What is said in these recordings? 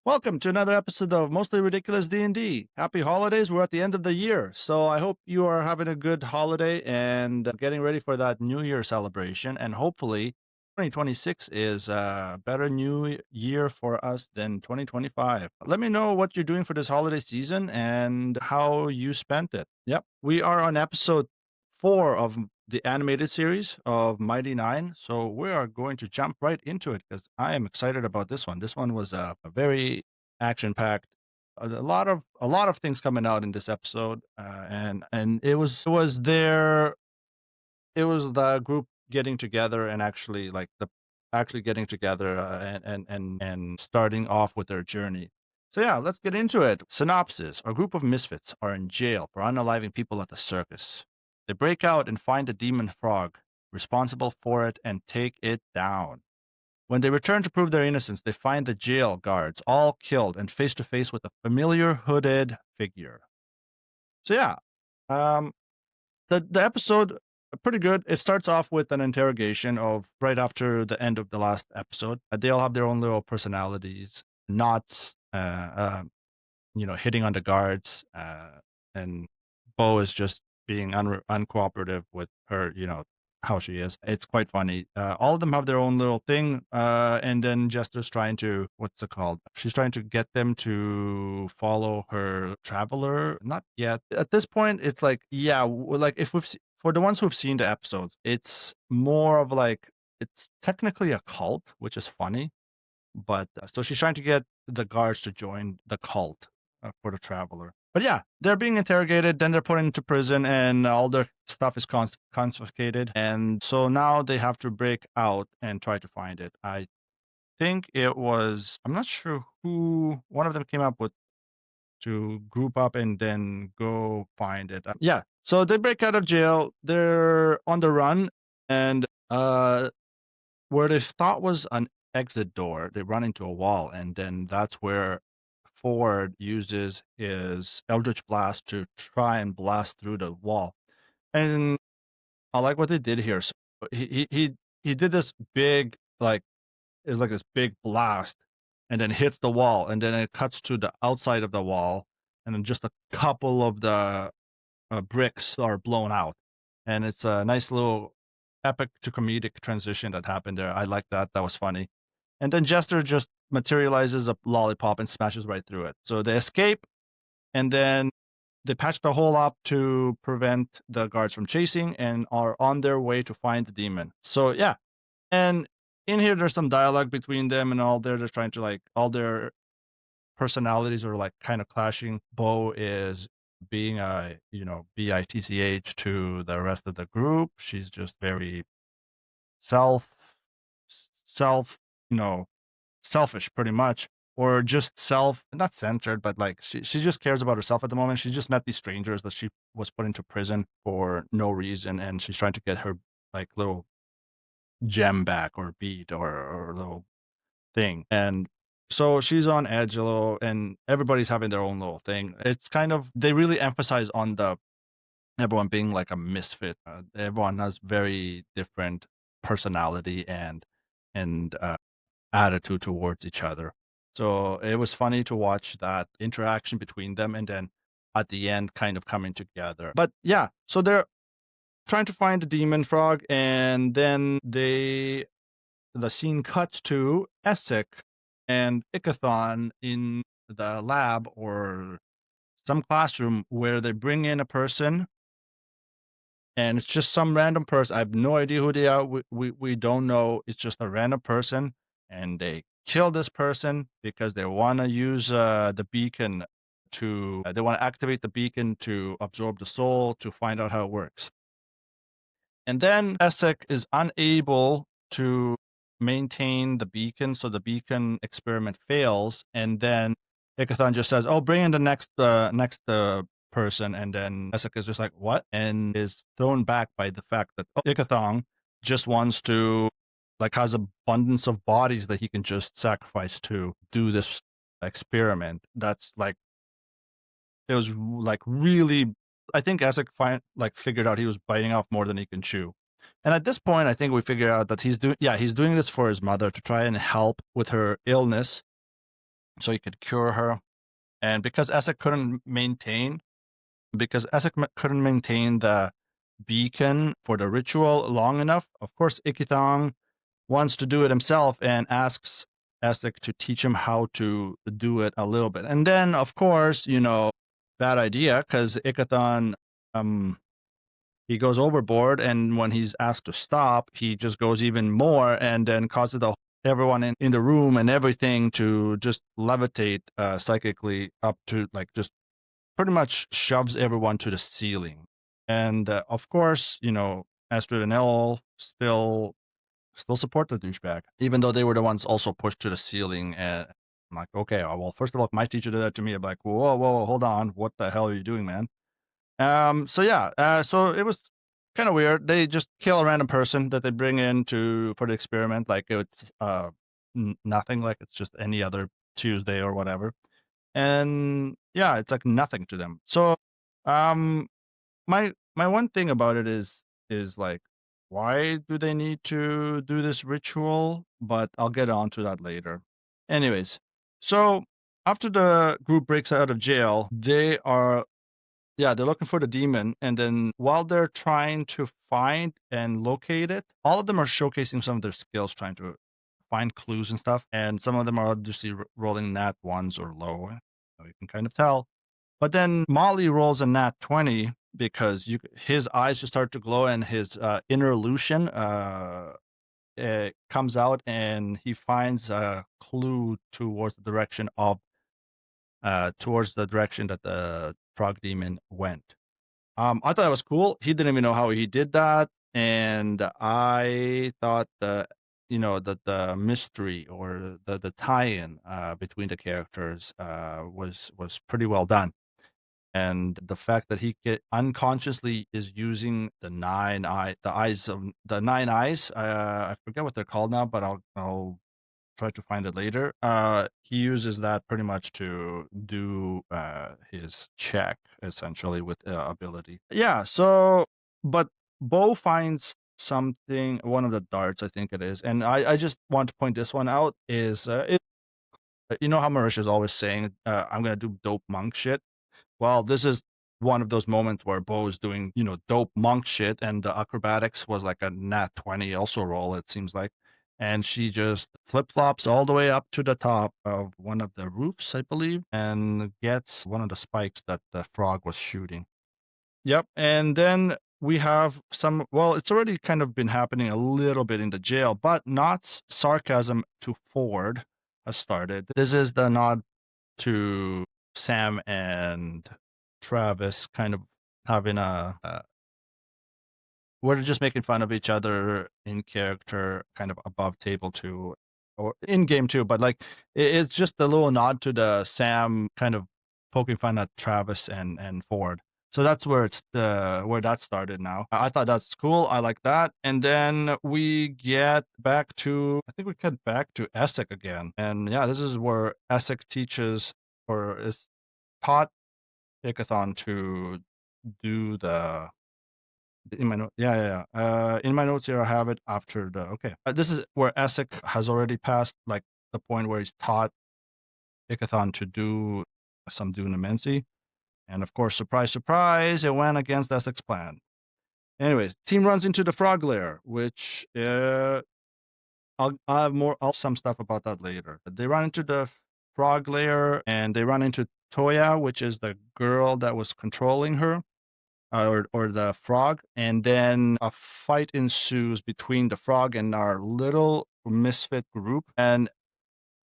Welcome to another episode of Mostly Ridiculous D&D. Happy holidays. We're at the end of the year. So I hope you are having a good holiday and getting ready for that New Year celebration. And hopefully 2026 is a better new year for us than 2025. Let me know what you're doing for this holiday season and how you spent it. Yep. We are on episode 4 of the animated series of Mighty Nein. So we are going to jump right into it because I am excited about this one. This one was a very action packed. A lot of things coming out in this episode, and it was the group getting together and actually getting together and starting off with their journey. So yeah, let's get into it. Synopsis: a group of misfits are in jail for unaliving people at the circus. They break out and find the demon frog responsible for it and take it down. When they return to prove their innocence, they find the jail guards all killed and face to face with a familiar hooded figure. So yeah, um, the episode pretty good. It starts off with an interrogation of right after the end of the last episode. They all have their own little personalities. Knott's, hitting on the guards, and Bo is just being uncooperative with her, how she is. It's quite funny. All of them have their own little thing, and then Jester's trying to, what's it called? She's trying to get them to follow her traveler. Not yet. At this point, it's like, yeah, like if for the ones who've seen the episodes, it's more of like, it's technically a cult, which is funny. But so she's trying to get the guards to join the cult for the traveler. But yeah, they're being interrogated, then they're put into prison, and all their stuff is confiscated. And so now they have to break out and try to find it. I think it was, I'm not sure who, one of them came up with to group up and then go find it. Yeah, so they break out of jail, they're on the run, and where they thought was an exit door, they run into a wall, and then that's where Ford uses his Eldritch Blast to try and blast through the wall. And I like what they did here. So he did this big, like, it's like this big blast, and then hits the wall, and then it cuts to the outside of the wall, and then just a couple of the bricks are blown out, and it's a nice little epic to comedic transition that happened there. I like that. That was funny. And then Jester just materializes a lollipop and smashes right through it. So they escape, and then they patch the hole up to prevent the guards from chasing and are on their way to find the demon. So yeah. And in here there's some dialogue between them, and all they're just trying to, like, all their personalities are like kind of clashing. Bo is being a, bitch to the rest of the group. She's just very self self, you know, selfish pretty much, or just not centered, but like she just cares about herself at the moment. She just met these strangers that she was put into prison for no reason, and she's trying to get her, like, little gem back, or beat, or little thing. And so she's on edge a little, and everybody's having their own little thing. It's kind of, they really emphasize on the everyone being like a misfit. Everyone has very different personality and attitude towards each other. So it was funny to watch that interaction between them, and then at the end kind of coming together. But yeah, so they're trying to find the demon frog, and then the scene cuts to Essek and Ikithon in the lab or some classroom where they bring in a person, and it's just some random person. I have no idea who they are. We don't know. It's just a random person, and they kill this person because they want to use the beacon to, they want to activate the beacon to absorb the soul to find out how it works. And then Essek is unable to maintain the beacon, so the beacon experiment fails. And then Ikithon just says, "Oh, bring in the next person." And then Essek is just like, "What?" and is thrown back by the fact that Ikithon just wants to, like, has abundance of bodies that he can just sacrifice to do this experiment. That's like, it was like really, I think Essek figured out he was biting off more than he can chew. And at this point, I think we figured out that he's doing this for his mother to try and help with her illness. so he could cure her. And because Essek couldn't maintain the beacon for the ritual long enough, of course, Ikithon wants to do it himself and asks Essek to teach him how to do it a little bit. And then, of course, bad idea, because Ikithon, he goes overboard, and when he's asked to stop, he just goes even more and then causes everyone in the room and everything to just levitate psychically up to, like, just pretty much shoves everyone to the ceiling. And of course, Astrid and El still support the douchebag, even though they were the ones also pushed to the ceiling. And I'm like, okay, well, first of all, if my teacher did that to me, I'm like, whoa, hold on, what the hell are you doing, man? So yeah, so it was kind of weird. They just kill a random person that they bring in for the experiment, like it's nothing, like it's just any other Tuesday or whatever. And yeah, it's like nothing to them. So, um, my one thing about it is like, why do they need to do this ritual? But I'll get on to that later. Anyways, so after the group breaks out of jail, they're looking for the demon, and then while they're trying to find and locate it, all of them are showcasing some of their skills, trying to find clues and stuff, and some of them are obviously rolling nat ones or low. So you can kind of tell. But then Molly rolls a nat 20 because his eyes just start to glow, and his inner Lucian comes out, and he finds a clue towards the direction that the frog demon went. I thought it was cool. He didn't even know how he did that, and I thought that the mystery or the tie-in between the characters was pretty well done. And the fact that he unconsciously is using the nine eyes. I forget what they're called now, but I'll try to find it later. He uses that pretty much to do his check, essentially, with ability. Yeah. So, but Bo finds something. One of the darts, I think it is, and I just want to point this one out. Is you know how Marisha's always saying, "I'm gonna do dope monk shit." Well, this is one of those moments where Bo is doing, dope monk shit, and the acrobatics was like a nat 20 also roll, it seems like. And she just flip flops all the way up to the top of one of the roofs, I believe, and gets one of the spikes that the frog was shooting. Yep. And then we have it's already kind of been happening a little bit in the jail, but Nott's sarcasm to Ford has started. This is the nod to Sam and Travis kind of having we're just making fun of each other in character, kind of above table too, or in game too. But like, it's just a little nod to the Sam kind of poking fun at Travis and Ford. So that's where where that started now. I thought that's cool. I like that. And then we get back to, I think we get back to Essek again. And yeah, this is where Essek teaches or is taught Ikithon to do the in my note. Yeah. In my notes here, I have it after the okay. This is where Essek has already passed like the point where he's taught Ikithon to do some dunamancy, and of course, surprise, surprise, it went against Essek's plan. Anyways, team runs into the frog lair, which I'll have some stuff about that later. They run into the frog lair, and they run into Toya, which is the girl that was controlling her. Or the frog, and then a fight ensues between the frog and our little misfit group, and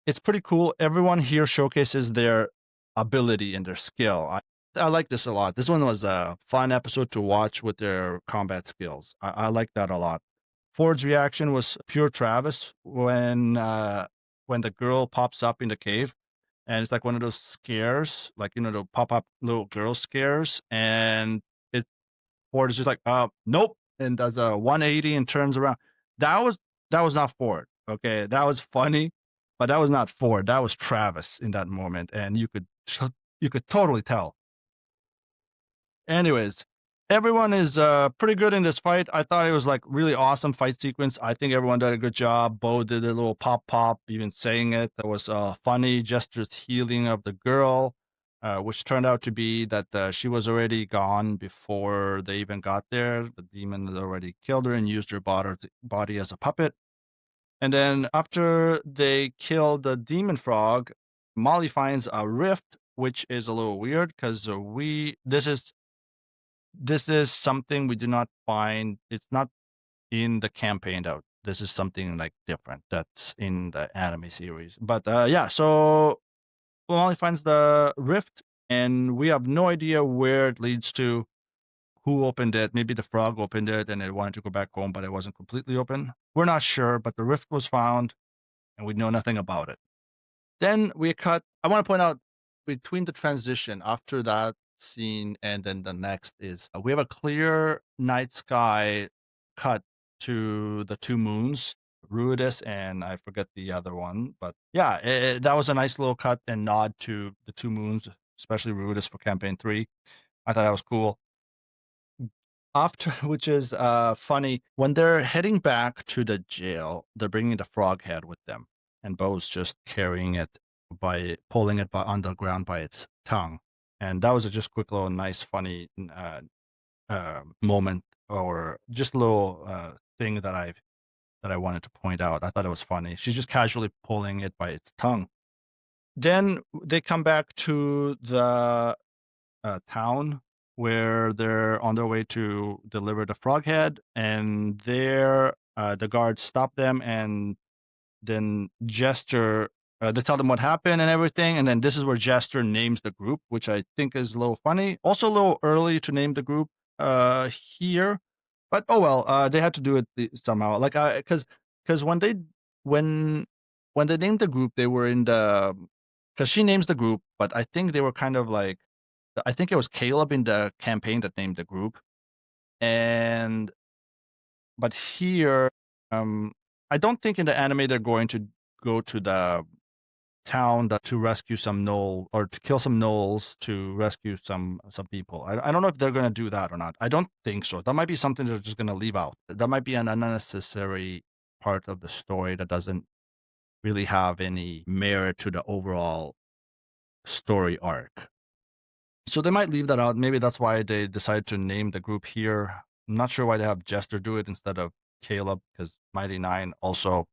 it's pretty cool. Everyone here showcases their ability and their skill. I like this a lot. This one was a fun episode to watch with their combat skills. I like that a lot. Ford's reaction was pure Travis when the girl pops up in the cave, and it's like one of those scares, like the pop up little girl scares, and Ford is just like, nope, and does a 180 and turns around. That was not Ford. Okay, that was funny, but that was not Ford. That was Travis in that moment, and you could totally tell. Anyways, Everyone is pretty good in this fight. I thought it was like really awesome fight sequence. I think everyone did a good job. Bo did a little pop, even saying it. That was funny. Jester's healing of the girl, which turned out to be that she was already gone before they even got there. The demon had already killed her and used her body as a puppet. And then after they kill the demon frog, Molly finds a rift, which is a little weird because this is something we do not find. It's not in the campaign though. This is something like different that's in the anime series. But yeah, so Molly finds the rift, and we have no idea where it leads to. Who opened it? Maybe the frog opened it, and it wanted to go back home, but it wasn't completely open. We're not sure, but the rift was found, and we know nothing about it. Then we cut. I want to point out between the transition after that scene and then the next is we have a clear night sky cut to the two moons, Ruidus and I forget the other one, but yeah, that was a nice little cut and nod to the two moons, especially Ruidus for campaign 3. I thought that was cool. After, which is funny, when they're heading back to the jail, they're bringing the frog head with them, and Bo's just carrying it by pulling it on the ground by its tongue. And that was a just quick little nice funny moment, or just a little thing that I wanted to point out. I thought it was funny. She's just casually pulling it by its tongue. Then they come back to the town where they're on their way to deliver the frog head, and there the guards stop them, and then Jester, they tell them what happened and everything, and then this is where Jester names the group, which I think is a little funny. Also a little early to name the group here, but oh well, they had to do it somehow. Like because when when they named the group, they were in the because she names the group, but I think they were kind of like I think it was Caleb in the campaign that named the group, and but here, um, I don't think in the anime they're going to go to the town to rescue some gnoll or to kill some gnolls to rescue some people. I don't know if they're going to do that or not. I don't think so. That might be something they're just going to leave out. That might be an unnecessary part of the story that doesn't really have any merit to the overall story arc. So they might leave that out. Maybe that's why they decided to name the group here. I'm not sure why they have Jester do it instead of Caleb, because Mighty Nein also,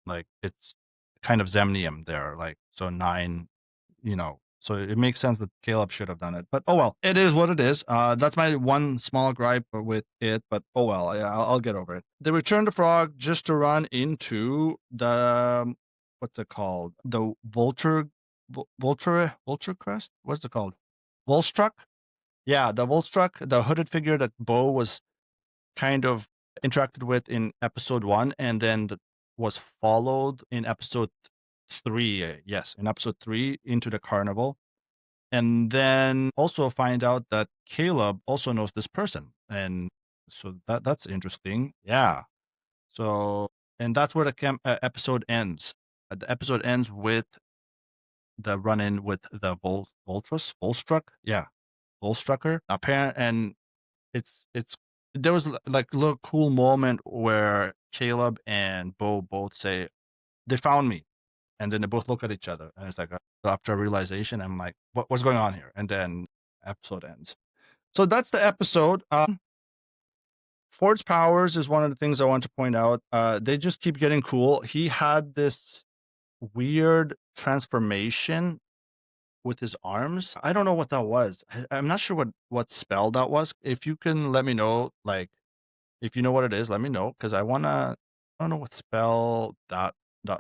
like, it's kind of Zemnium there. Like, so Nine, so it makes sense that Caleb should have done it. But oh well, it is what it is. That's my one small gripe with it, but oh well, yeah, I'll get over it. They return the frog just to run into the, what's it called? The Vulture crest? What's it called? Volstruck? Yeah, the Volstruck, the hooded figure that Bo was kind of interacted with in episode 1, and then was followed in episode 3. Yes, in episode 3 into the carnival. And then also find out that Caleb also knows this person. And so that's interesting. Yeah. So, and that's where the episode ends. The episode ends with the run-in with the Volstruck. Yeah, Volstrucker. Apparent, and it's there was like a little cool moment where Caleb and Bo both say they found me, and then they both look at each other, and it's like after a realization, I'm like, what's going on here? And then episode ends. So that's the episode. Ford's powers is one of the things I want to point out. They just keep getting cool. He had this weird transformation with his arms. I don't know what that was. I'm not sure what spell that was. If you can let me know, like if you know what it is, let me know, because I don't know what spell that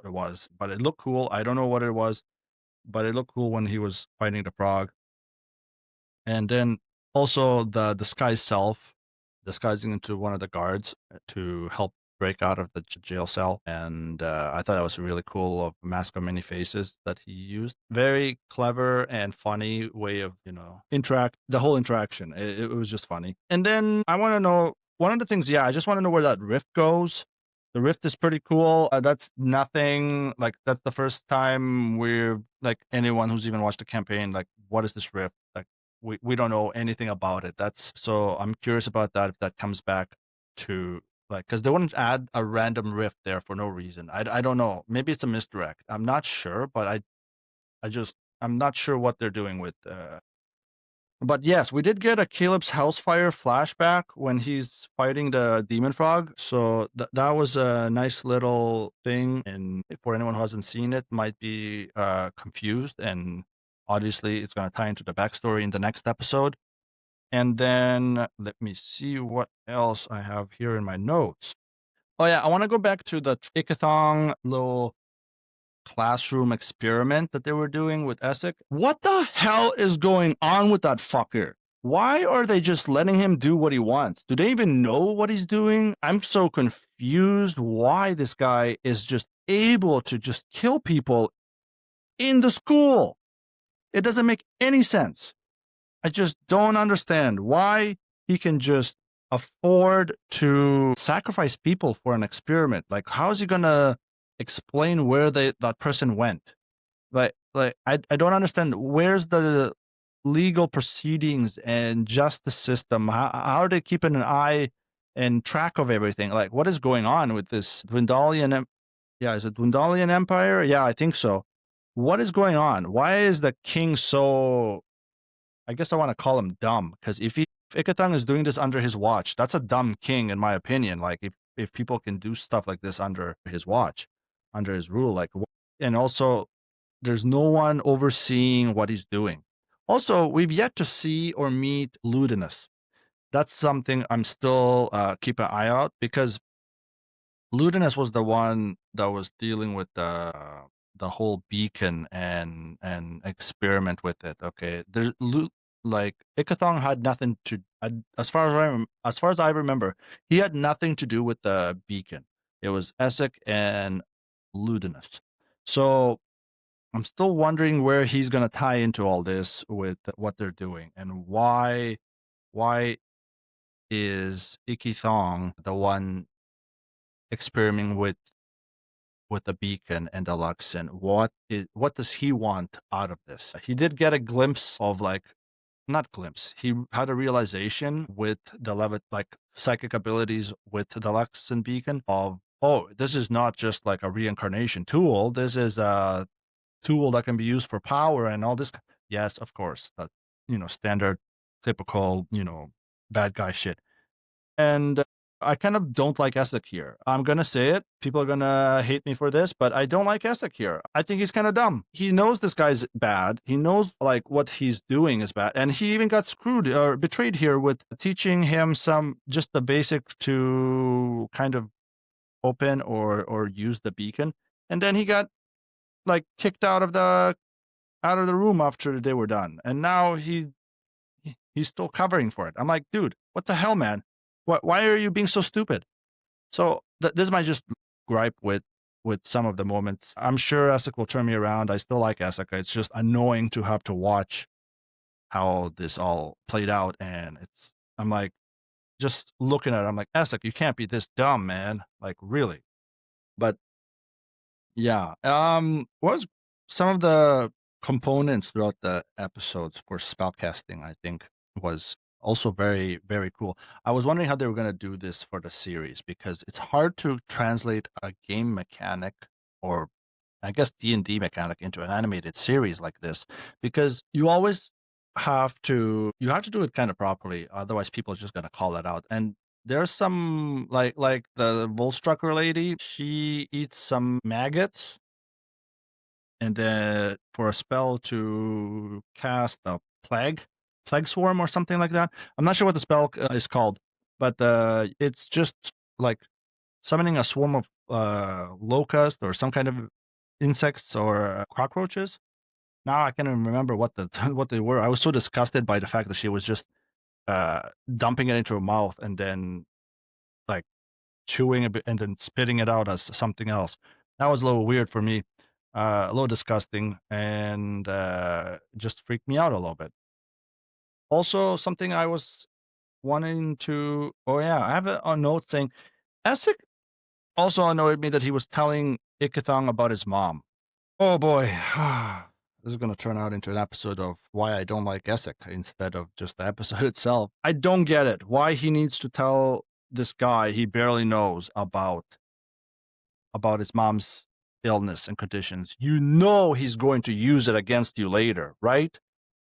was, but it looked cool. I don't know what it was, but it looked cool when he was fighting the frog. And then also the disguise self disguising into one of the guards to help break out of the jail cell. And I thought that was really cool of mask of many faces that he used. Very clever and funny way of, the whole interaction. It was just funny. And then I want to know one of the things. Yeah, I just want to know where that rift goes. The rift is pretty cool. That's nothing like that's the first time we're like anyone who's even watched the campaign. Like, what is this rift? Like, we don't know anything about it. So I'm curious about that if that comes back to like because they wouldn't add a random rift there for no reason. I don't know. Maybe it's a misdirect. I'm not sure, but I'm not sure what they're doing with. But yes, we did get a Caleb's Housefire flashback when he's fighting the demon frog. So that was a nice little thing. And for anyone who hasn't seen it, might be confused. And obviously, it's going to tie into the backstory in the next episode. And then let me see what else I have here in my notes. Oh yeah, I want to go back to the Ikithon little classroom experiment that they were doing with Essek. What the hell is going on with that fucker? Why are they just letting him do what he wants? Do they even know what he's doing? I'm so confused why this guy is just able to just kill people in the school. It doesn't make any sense. I just don't understand why he can just afford to sacrifice people for an experiment. Like, how is he gonna explain where that person went? I don't understand. Where's the legal proceedings and justice system? How are they keeping an eye and track of everything? Like, what is going on with this Dwindalian? Yeah, is it Dwindalian Empire? Yeah, I think so. What is going on? Why is the king so? I guess I want to call him dumb because if Ikithon is doing this under his watch, that's a dumb king in my opinion. Like if people can do stuff like this under his watch, under his rule, like, and also there's no one overseeing what he's doing. Also, we've yet to see or meet Ludinus. That's something I'm still keep an eye out because Ludinus was the one that was dealing with the whole beacon and experiment with it. Okay, there's like Ikithon had nothing to as far as I remember, he had nothing to do with the beacon. It was Essek and Ludinus. So I'm still wondering where he's gonna tie into all this with what they're doing and why is Ikithon the one experimenting with the beacon and the Luxon? What does he want out of this? He did get a glimpse of like not glimpse. He had a realization with the like psychic abilities with the Luxon beacon of this is not just like a reincarnation tool. This is a tool that can be used for power and all this. Yes, of course. That standard typical, bad guy shit. And I kind of don't like Essek here. I'm gonna say it. People are gonna hate me for this, but I don't like Essek here. I think he's kind of dumb. He knows this guy's bad. He knows like what he's doing is bad, and he even got screwed or betrayed here with teaching him just the basic to kind of open or use the beacon, and then he got like kicked out of the room after they were done, and now he's still covering for it. I'm like, dude, what the hell, man? Why are you being so stupid? So this is my just gripe with some of the moments. I'm sure Essek will turn me around. I still like Essek. It's just annoying to have to watch how this all played out, and I'm like just looking at it. I'm like, Essek, you can't be this dumb, man. Like really. But yeah, what was some of the components throughout the episodes for spellcasting? I think was also very, very cool. I was wondering how they were going to do this for the series because it's hard to translate a game mechanic or I guess D&D mechanic into an animated series like this because you always have to do it kind of properly, otherwise people are just going to call it out. And there's some like the Volstrucker lady, she eats some maggots and then for a spell to cast a plague swarm or something like that. I'm not sure what the spell is called, but it's just like summoning a swarm of locust or some kind of insects or cockroaches. Now I can't even remember what what they were. I was so disgusted by the fact that she was just dumping it into her mouth and then like chewing a bit and then spitting it out as something else. That was a little weird for me, a little disgusting, and just freaked me out a little bit. Also, something I was wanting to. Oh yeah, I have a note saying Essek also annoyed me that he was telling Ikithon about his mom. Oh boy. This is going to turn out into an episode of why I don't like Essek instead of just the episode itself. I don't get it. Why he needs to tell this guy he barely knows about his mom's illness and conditions. You know he's going to use it against you later, right?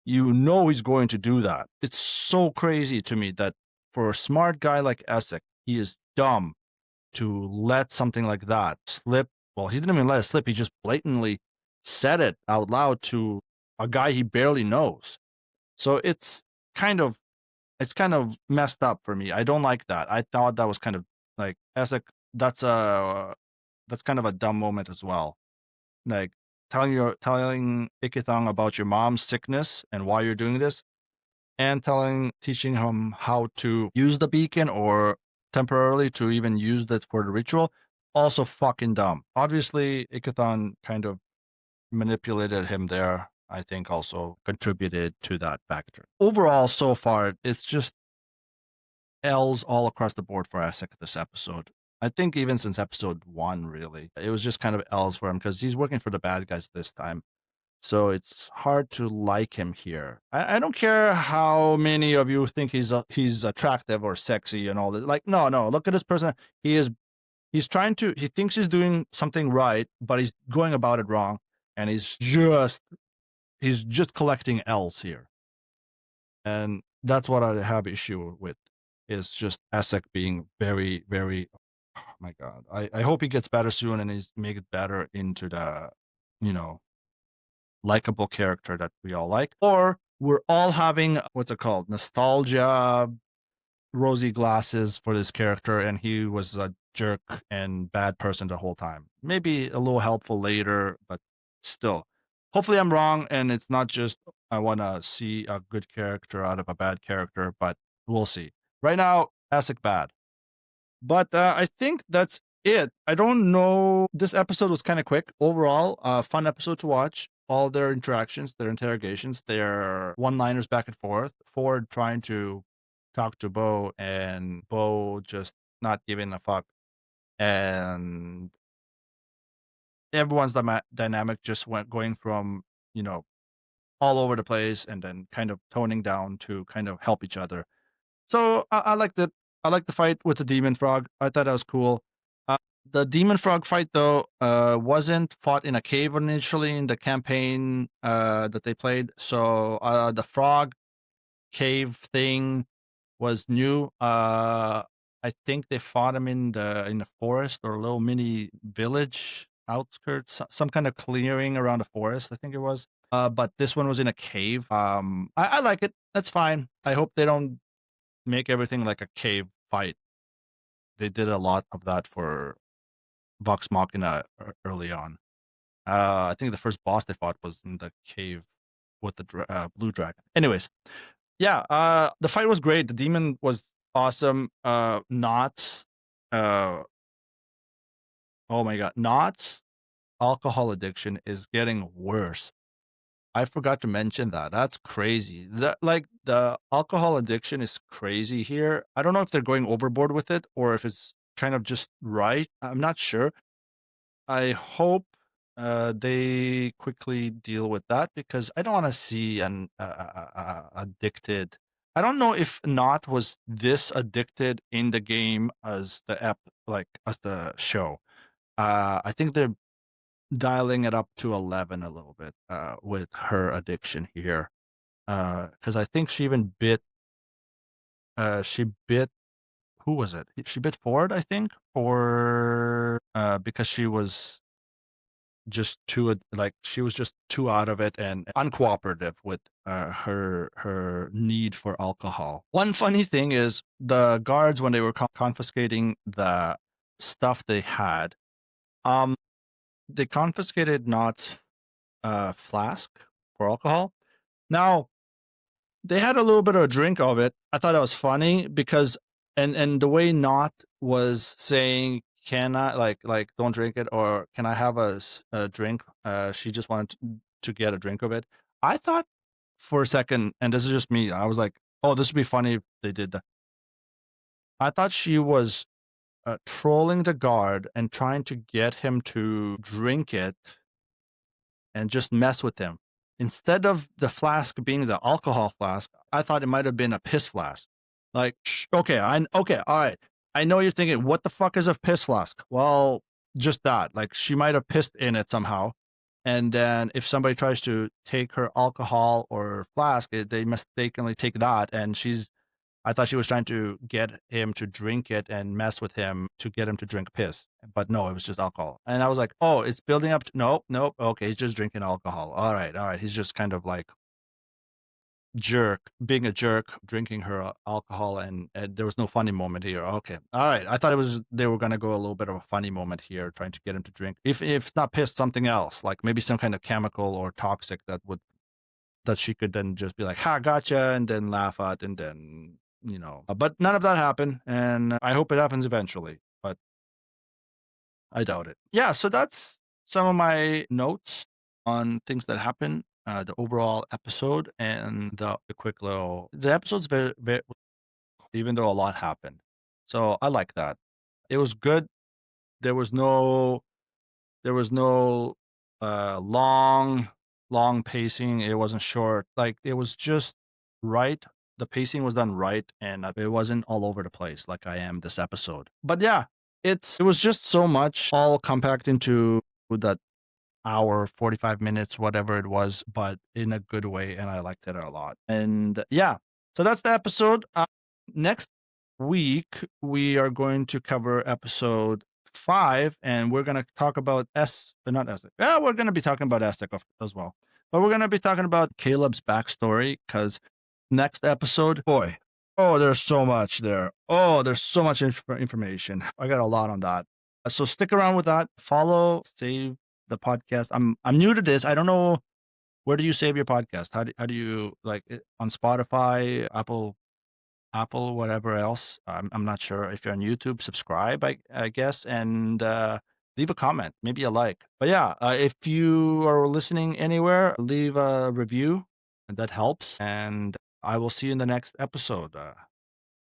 You know he's going to do that. It's so crazy to me that for a smart guy like Essek, he is dumb to let something like that slip. Well, he didn't even let it slip. He just blatantly said it out loud to a guy he barely knows. So it's kind of messed up for me. I don't like that. I thought that was kind of like Essek. That's kind of a dumb moment as well. Like telling Ikithon about your mom's sickness and why you're doing this, and teaching him how to use the beacon or temporarily to even use that for the ritual. Also fucking dumb. Obviously, Ikithon kind of manipulated him there. I think also contributed to that factor. Overall, so far, it's just L's all across the board for Essek this episode. I think even since episode 1, really. It was just kind of L's for him because he's working for the bad guys this time. So it's hard to like him here. I don't care how many of you think he's attractive or sexy and all that. Like, no, look at this person. He thinks he's doing something right, but he's going about it wrong. And he's just collecting L's here. And that's what I have issue with, is just Essek being very, very, oh my God. I hope he gets better soon and he's make it better into the, likable character that we all like. Or we're all having, what's it called? Nostalgia, rosy glasses for this character, and he was a jerk and bad person the whole time. Maybe a little helpful later, but still. Hopefully I'm wrong, and it's not just I want to see a good character out of a bad character, but we'll see. Right now, Essek bad. But I think that's it. I don't know. This episode was kind of quick. Overall, fun episode to watch. All their interactions, their interrogations, their one-liners back and forth. Ford trying to talk to Bo, and Bo just not giving a fuck. And everyone's dynamic just going from, all over the place and then kind of toning down to kind of help each other. So I liked it. I liked the fight with the demon frog. I thought that was cool. The demon frog fight, though, wasn't fought in a cave initially in the campaign that they played. So the frog cave thing was new. I think they fought him in the forest or a little mini village outskirts, some kind of clearing around the forest, I think it was. But this one was in a cave. I like it. That's fine. I hope they don't make everything like a cave fight. They did a lot of that for Vox Machina early on. I think the first boss they fought was in the cave with the blue dragon. Anyways, yeah, the fight was great. The demon was awesome. Nott, oh my God, Nott's alcohol addiction is getting worse. I forgot to mention that. That's crazy. The alcohol addiction is crazy here. I don't know if they're going overboard with it or if it's kind of just right. I'm not sure. I hope they quickly deal with that because I don't want to see an addicted. I don't know if Nott was this addicted in the game as as the show. I think they're dialing it up to 11 a little bit with her addiction here, because I think she even bit who was it? She bit Ford, I think, for because she was just she was just too out of it and uncooperative with her need for alcohol. One funny thing is the guards, when they were confiscating the stuff they had, they confiscated Nott's flask for alcohol. Now, they had a little bit of a drink of it. I thought that was funny because and the way Nott was saying, "Can I don't drink it," or "Can I have a drink?" She just wanted to get a drink of it. I thought for a second, and this is just me, I was like, "Oh, this would be funny if they did that." I thought she was trolling the guard and trying to get him to drink it and just mess with him. instead of the flask being the alcohol flask, I thought it might have been a piss flask. Like, okay, all right. I know you're thinking, what the fuck is a piss flask? Well, just that. Like, she might have pissed in it somehow. And then if somebody tries to take her alcohol or flask, they mistakenly take that. And I thought she was trying to get him to drink it and mess with him to get him to drink piss. But no, it was just alcohol. And I was like, oh, it's building up. Nope. Okay, he's just drinking alcohol. All right. He's just kind of like being a jerk, drinking her alcohol, and there was no funny moment here. Okay. All right. I thought they were going to go a little bit of a funny moment here, trying to get him to drink. If not piss, something else, like maybe some kind of chemical or toxic that she could then just be like, ha, gotcha, and then laugh at, and then, but none of that happened. And I hope it happens eventually, but I doubt it. Yeah. So that's some of my notes on things that happen, the overall episode, and the episode's very, very, even though a lot happened. So I like that. It was good. There was no long pacing. It wasn't short. Like, it was just right. The pacing was done right, and it wasn't all over the place like I am this episode. But yeah, it was just so much all compact into that hour, 45 minutes, whatever it was, but in a good way, and I liked it a lot. And yeah, so that's the episode. Next week we are going to cover episode 5, and we're going to talk about not Essek. Yeah, we're going to be talking about Essek as well, but we're going to be talking about Caleb's backstory, because next episode, boy, oh, there's so much there. Oh, there's so much information. I got a lot on that. So stick around with that. Follow, save the podcast. I'm new to this. I don't know, where do you save your podcast? How do you, like, on Spotify, Apple, whatever else? I'm not sure. If you're on YouTube, subscribe, I guess, and leave a comment, maybe a like. But yeah, if you are listening anywhere, leave a review, and that helps. And I will see you in the next episode.